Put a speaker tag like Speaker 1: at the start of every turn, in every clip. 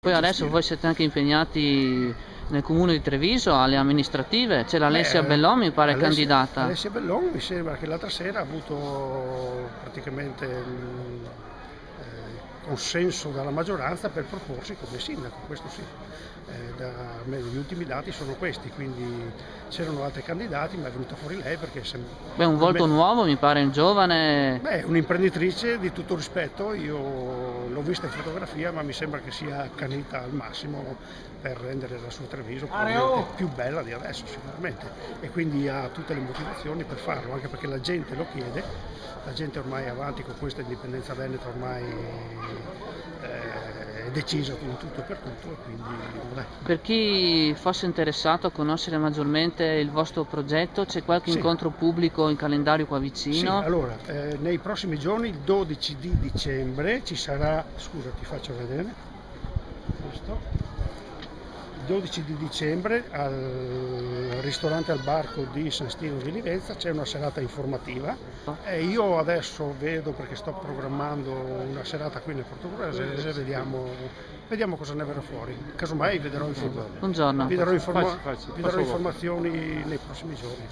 Speaker 1: Poi adesso
Speaker 2: gestire.
Speaker 1: voi siete anche impegnati nel comune di Treviso, alle amministrative, c'è l'Alessia Bellon mi pare candidata.
Speaker 2: Alessia Bellon mi sembra che l'altra sera ha avuto praticamente consenso dalla maggioranza per proporsi come sindaco, questo sì. Gli ultimi dati sono questi, quindi c'erano altri candidati ma è venuta fuori lei perché
Speaker 1: Beh, un volto nuovo, mi pare un giovane.
Speaker 2: Beh, un'imprenditrice di tutto rispetto, io l'ho vista in fotografia ma mi sembra che sia accanita al massimo per rendere la sua Treviso probabilmente più bella di adesso sicuramente, e quindi ha tutte le motivazioni per farlo, anche perché la gente lo chiede, la gente ormai è avanti con questa indipendenza veneta, ormai è decisa in tutto e per tutto, e quindi vabbè.
Speaker 1: Per chi fosse interessato a conoscere maggiormente il vostro progetto, c'è qualche
Speaker 2: Sì.
Speaker 1: incontro pubblico in calendario qua
Speaker 2: Sì,
Speaker 1: vicino?
Speaker 2: allora, nei prossimi giorni, il 12 di dicembre, ci sarà, scusa ti faccio vedere, questo. Il 12 di dicembre al ristorante Al Barco di San Stino di Livenza c'è una serata informativa e io adesso vedo, perché sto programmando una serata qui nel Portoghese, vediamo cosa ne verrà fuori. Casomai
Speaker 1: Buongiorno.
Speaker 2: vi darò informazioni nei prossimi giorni.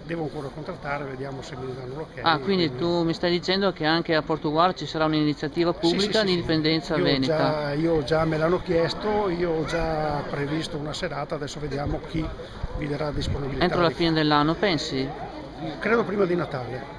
Speaker 2: Devo ancora contrattare, vediamo se mi danno l'ok.
Speaker 1: Ah, quindi tu mi stai dicendo che anche a Portogallo ci sarà un'iniziativa pubblica di indipendenza veneta?
Speaker 2: Io già me l'hanno chiesto, io ho già previsto una serata, adesso vediamo chi vi darà disponibilità.
Speaker 1: Entro la fine dell'anno, pensi?
Speaker 2: Credo prima di Natale.